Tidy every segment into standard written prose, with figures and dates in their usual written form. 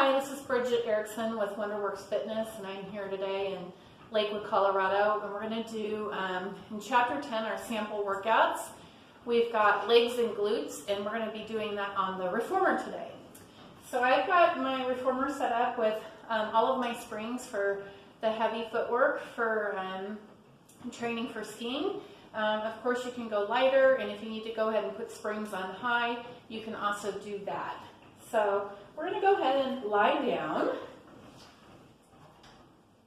Hi, this is Bridget Erickson with Wonderworks Fitness, and I'm here today in Lakewood, Colorado, and we're going to do, in Chapter 10, our sample workouts. We've got legs and glutes, and we're going to be doing that on the reformer today. So I've got my reformer set up with all of my springs for the heavy footwork for training for skiing. Of course, you can go lighter, and if you need to go ahead and put springs on high, you can also do that. So we're going to go ahead and lie down.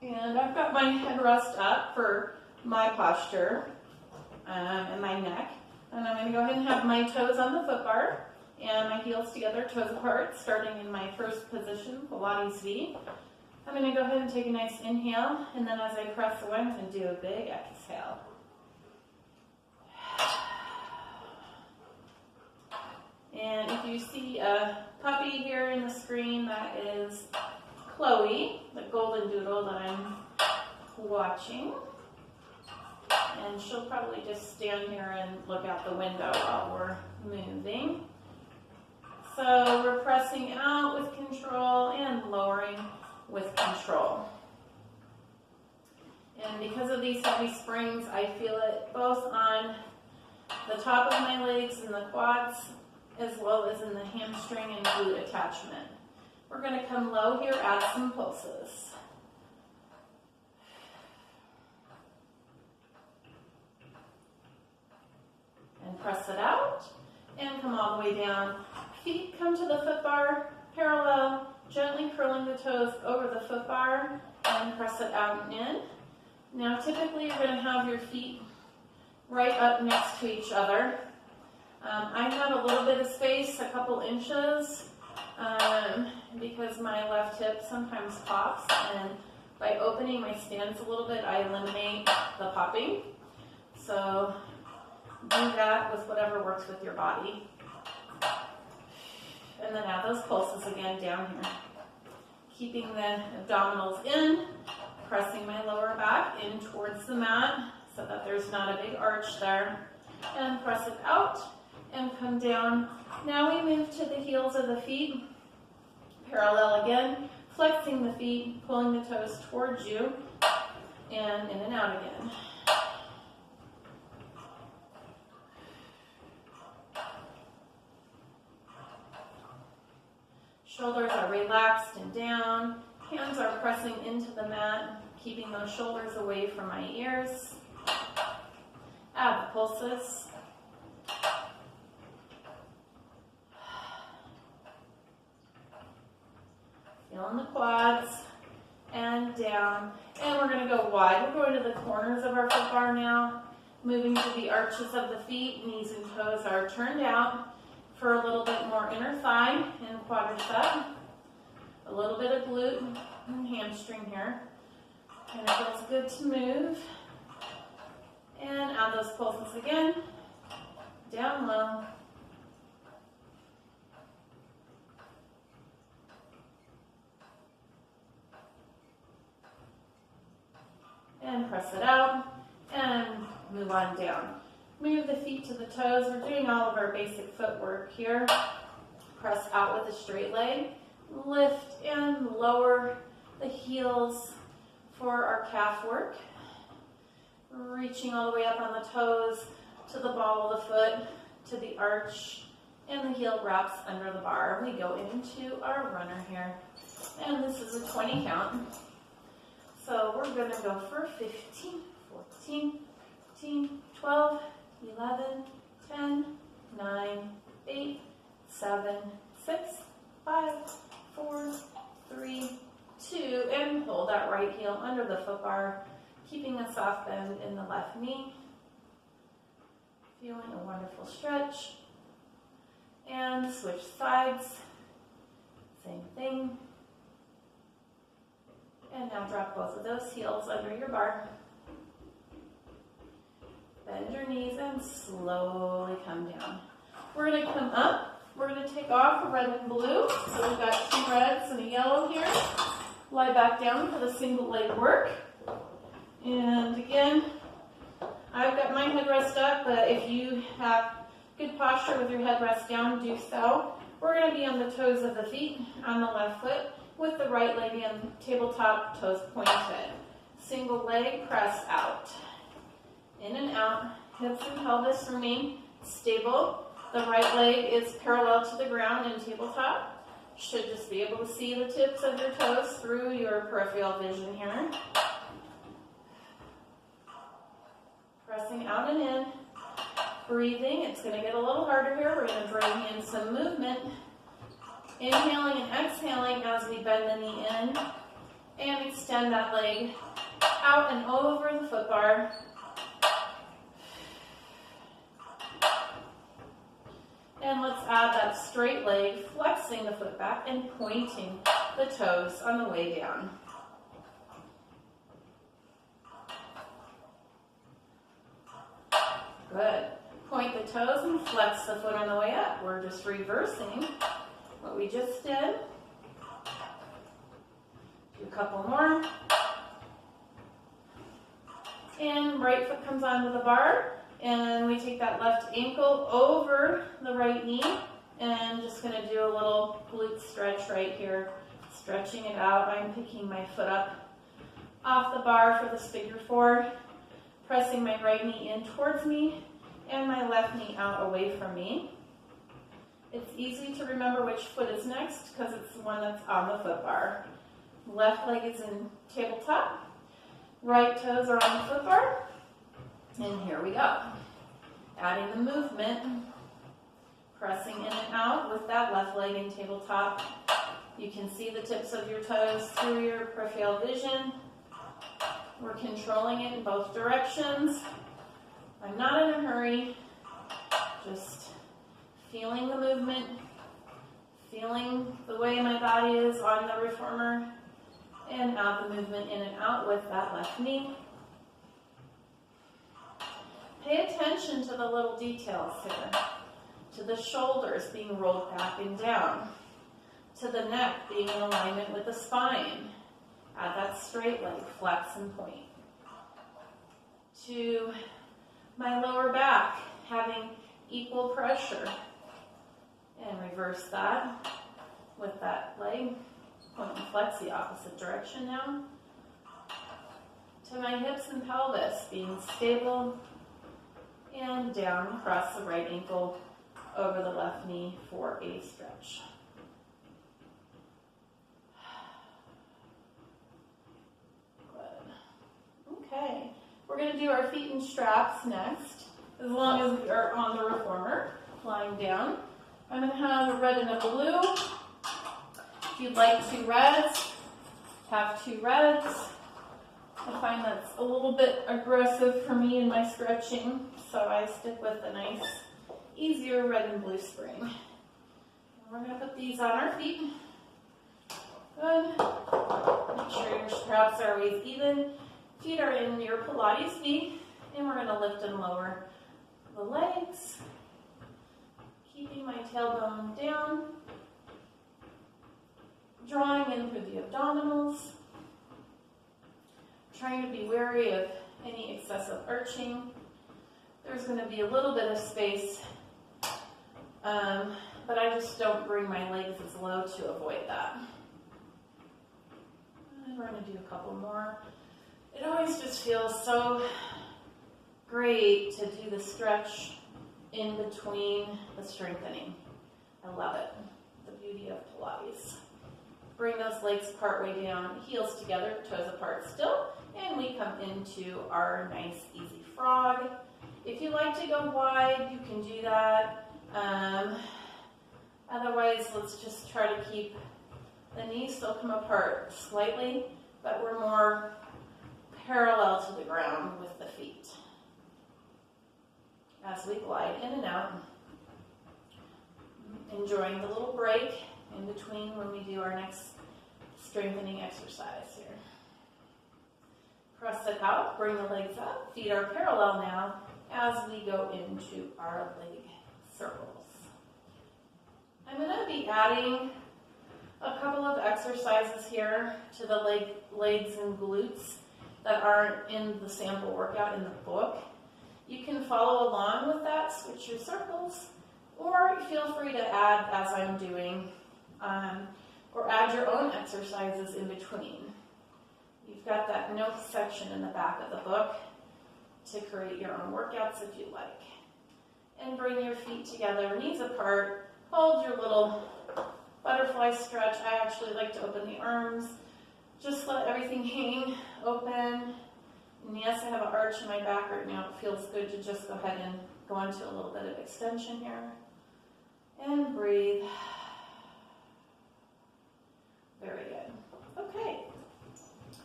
And I've got my headrest up for my posture and my neck. And I'm going to go ahead and have my toes on the foot bar and my heels together, toes apart, starting in my first position, Pilates V. I'm going to go ahead and take a nice inhale, and then as I press away, I'm going to do a big exhale. And if you see a puppy here in the screen, that is Chloe, the golden doodle that I'm watching. And she'll probably just stand here and look out the window while we're moving. So we're pressing out with control and lowering with control. And because of these heavy springs, I feel it both on the top of my legs and the quads, as well as in the hamstring and glute attachment. We're going to come low here, add some pulses. And press it out, and come all the way down. Feet come to the foot bar, parallel, gently curling the toes over the foot bar, and press it out and in. Now typically you're going to have your feet right up next to each other. I have a little bit of space, a couple inches, because my left hip sometimes pops, and by opening my stance a little bit, I eliminate the popping. So do that with whatever works with your body. And then add those pulses again down here. Keeping the abdominals in, pressing my lower back in towards the mat so that there's not a big arch there. And press it out and come down. Now we move to the heels of the feet. Parallel again, flexing the feet, pulling the toes towards you, and in and out again. Shoulders are relaxed and down. Hands are pressing into the mat, keeping those shoulders away from my ears. Add the pulses. Feeling the quads and down. And we're going to go wide. We're going to the corners of our foot bar now. Moving to the arches of the feet. Knees and toes are turned out for a little bit more inner thigh and quadricep. A little bit of glute and hamstring here. And it feels good to move. And add those pulses again. Down low. And press it out, and move on down. Move the feet to the toes. We're doing all of our basic footwork here. Press out with a straight leg. Lift and lower the heels for our calf work. Reaching all the way up on the toes to the ball of the foot, to the arch, and the heel wraps under the bar. We go into our runner here. And this is a 20 count. So we're going to go for 15, 14, 15, 12, 11, 10, 9, 8, 7, 6, 5, 4, 3, 2, and pull that right heel under the foot bar, keeping a soft bend in the left knee. Feeling a wonderful stretch. And switch sides. Same thing. And now drop both of those heels under your bar. Bend your knees and slowly come down. We're going to come up. We're going to take off a red and blue. So we've got 2 reds and a yellow here. Lie back down for the single leg work. And again, I've got my headrest up, but if you have good posture with your headrest down, do so. We're going to be on the toes of the feet on the left foot, with the right leg in, tabletop, toes pointed. Single leg, press out. In and out, hips and pelvis remain stable. The right leg is parallel to the ground in tabletop. Should just be able to see the tips of your toes through your peripheral vision here. Pressing out and in. Breathing, it's going to get a little harder here. We're going to bring in some movement. Inhaling and exhaling as we bend the knee in and extend that leg out and over the foot bar. And let's add that straight leg, flexing the foot back and pointing the toes on the way down. Good. Point the toes and flex the foot on the way up. We're just reversing what we just did. Do a couple more. And right foot comes onto the bar. And we take that left ankle over the right knee. And just going to do a little glute stretch right here. Stretching it out. I'm picking my foot up off the bar for this figure four. Pressing my right knee in towards me. And my left knee out away from me. It's easy to remember which foot is next because it's the one that's on the foot bar. Left leg is in tabletop. Right toes are on the foot bar. And here we go. Adding the movement. Pressing in and out with that left leg in tabletop. You can see the tips of your toes through your peripheral vision. We're controlling it in both directions. I'm not in a hurry. Just feeling the movement, feeling the way my body is on the reformer, and add the movement in and out with that left knee. Pay attention to the little details here, to the shoulders being rolled back and down, to the neck being in alignment with the spine. Add that straight leg, flex and point. To my lower back, having equal pressure. And reverse that with that leg. Point and flex the opposite direction now. To my hips and pelvis being stable. And down across the right ankle over the left knee for a stretch. Good. Okay. We're going to do our feet in straps next, as long as we are on the reformer, lying down. I'm going to have a red and a blue. If you'd like 2 reds, have 2 reds. I find that's a little bit aggressive for me in my stretching, so I stick with a nice, easier red and blue spring. And we're going to put these on our feet. Good. Make sure your straps are always even. Feet are in your Pilates knee, and we're going to lift and lower the legs. Keeping my tailbone down. Drawing in through the abdominals. Trying to be wary of any excessive arching. There's going to be a little bit of space, but I just don't bring my legs as low to avoid that. And we're going to do a couple more. It always just feels so great to do the stretch in between the strengthening. I love it. The beauty of Pilates. Bring those legs part way down, heels together, toes apart still, and we come into our nice easy frog. If you like to go wide, you can do that. Otherwise, let's just try to keep the knees still come apart slightly, but we're more parallel to the ground with the feet. As we glide in and out, enjoying the little break in between when we do our next strengthening exercise here. Press it out, bring the legs up, feet are parallel now as we go into our leg circles. I'm going to be adding a couple of exercises here to the legs and glutes that aren't in the sample workout in the book. You can follow along with that, switch your circles, or feel free to add as I'm doing. or add your own exercises in between. You've got that notes section in the back of the book to create your own workouts if you like. And bring your feet together, knees apart, hold your little butterfly stretch. I actually like to open the arms. Just let everything hang open. And yes, I have an arch in my back right now. It feels good to just go ahead and go into a little bit of extension here. And breathe. Very good. Okay.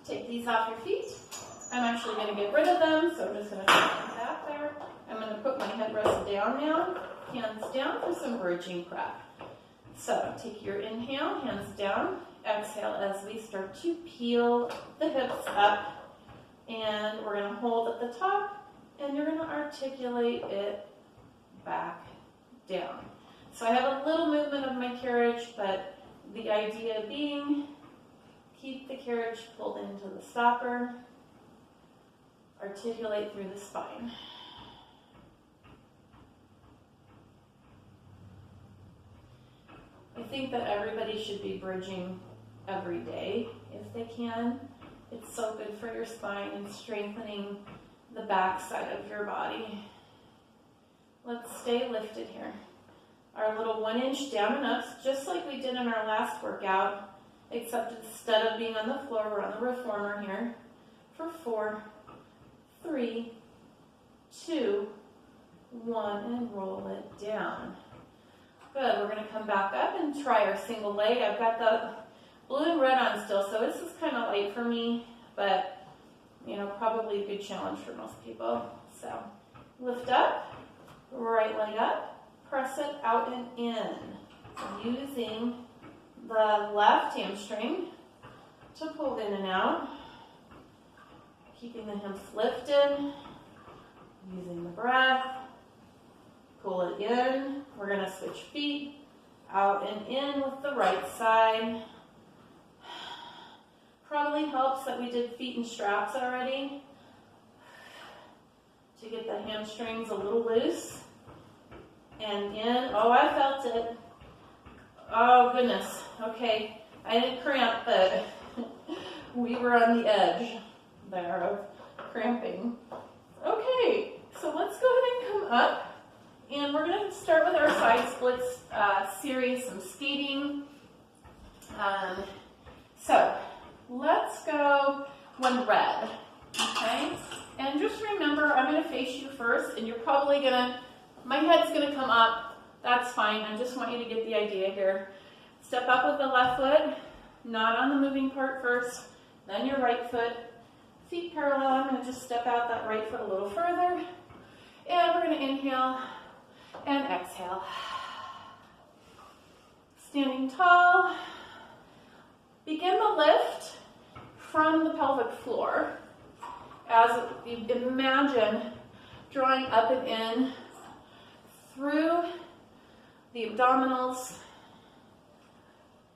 Take these off your feet. I'm actually going to get rid of them, so I'm just going to put them back there. I'm going to put my headrest down now, hands down for some bridging prep. So take your inhale, hands down, exhale as we start to peel the hips up, and we're going to hold at the top, and you're going to articulate it back down. So I have a little movement of my carriage, but the idea being, keep the carriage pulled into the stopper, articulate through the spine. I think that everybody should be bridging every day if they can. It's so good for your spine and strengthening the back side of your body. Let's stay lifted here. Our little 1-inch down and ups, just like we did in our last workout, except instead of being on the floor, we're on the reformer here. For 4, 3, 2, 1, and roll it down. Good, we're going to come back up and try our single leg. I've got the blue and red on still, so this is kind of light for me, but, you know, probably a good challenge for most people. So, lift up, right leg up, press it out and in, using the left hamstring to pull in and out, keeping the hips lifted, using the breath. Pull it in. We're going to switch feet out and in with the right side. Probably helps that we did feet and straps already to get the hamstrings a little loose. And in. Oh, I felt it. Oh, goodness. Okay. I didn't cramp, but we were on the edge there of cramping. Okay. So let's go ahead and come up. And we're going to start with our side splits series, some skating. So let's go one red, okay? And just remember, I'm going to face you first, and you're probably going to, my head's going to come up. That's fine. I just want you to get the idea here. Step up with the left foot, not on the moving part first, then your right foot. Feet parallel. I'm going to just step out that right foot a little further. And we're going to inhale and exhale. Standing tall. Begin the lift from the pelvic floor as you imagine drawing up and in through the abdominals.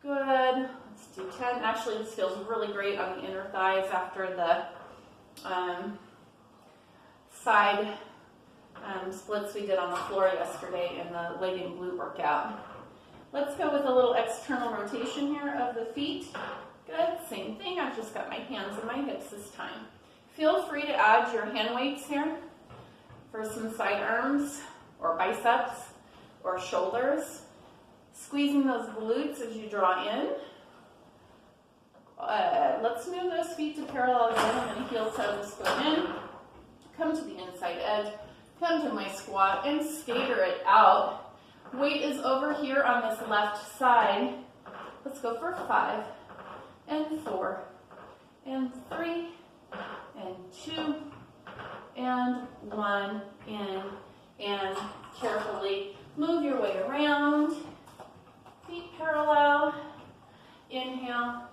Good. Let's do 10. Actually, this feels really great on the inner thighs after the side splits we did on the floor yesterday in the leg and glute workout. Let's go with a little external rotation here of the feet. Good, same thing. I've just got my hands and my hips this time. Feel free to add your hand weights here for some side arms or biceps or shoulders. Squeezing those glutes as you draw in. Let's move those feet to parallel again. I'm going to heel toe this foot in. Come to the inside edge. Come to my squat and skater it out. Weight is over here on this left side. Let's go for 5 and 4 and 3 and 2 and 1 in, and carefully move your way around. Feet parallel. Inhale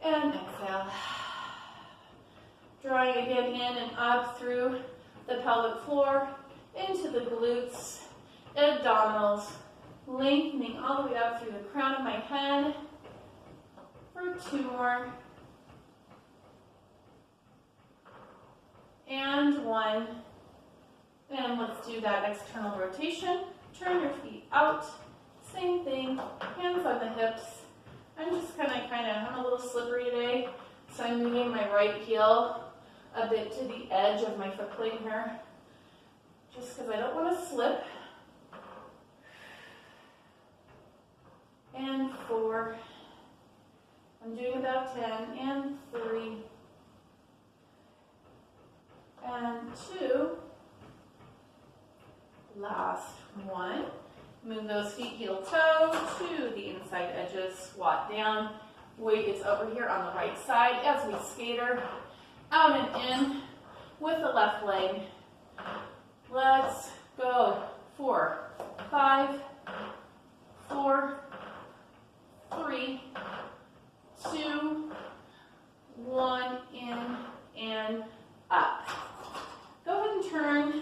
and exhale. Drawing again in and up through the pelvic floor, into the glutes, abdominals, lengthening all the way up through the crown of my head. For 2 more. And 1. And let's do that external rotation. Turn your feet out. Same thing. Hands on the hips. I'm just I'm a little slippery today, so I'm moving my right heel a bit to the edge of my foot plate here, just because I don't want to slip. And 4. I'm doing about 10, and 3, and 2. Last 1. Move those feet heel toe to the inside edges, squat down. Weight is over here on the right side as we skater out and in with the left leg. Let's go. 4, 5, 4, 3, 2, 1, in and up. Go ahead and turn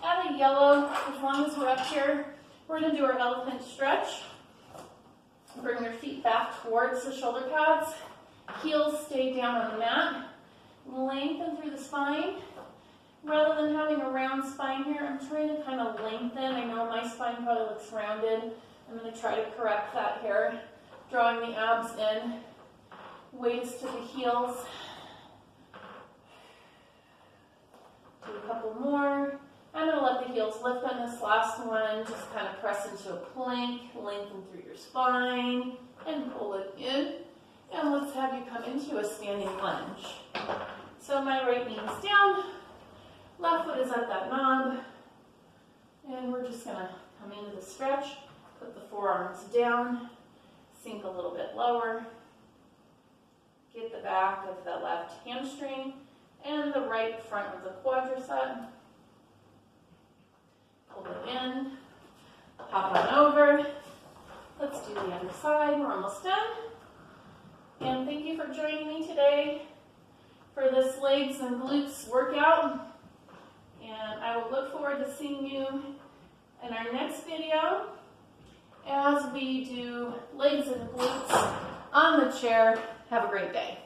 at a yellow as long as we're up here. We're going to do our elephant stretch. Bring your feet back towards the shoulder pads. Heels stay down on the mat. Lengthen through the spine. Rather than having a round spine here, I'm trying to kind of lengthen. I know my spine probably looks rounded. I'm going to try to correct that here. Drawing the abs in. Weights to the heels. Do a couple more. I'm going to let the heels lift on this last one. Just kind of press into a plank, lengthen through your spine, and pull it in. And let's have you come into a standing lunge. So my right knee is down, left foot is at that knob, and we're just going to come into the stretch, put the forearms down, sink a little bit lower, get the back of the left hamstring and the right front of the quadricep. Pull it in, hop on over. Let's do the other side. We're almost done. And thank you for joining me today for this legs and glutes workout. And I will look forward to seeing you in our next video as we do legs and glutes on the chair. Have a great day.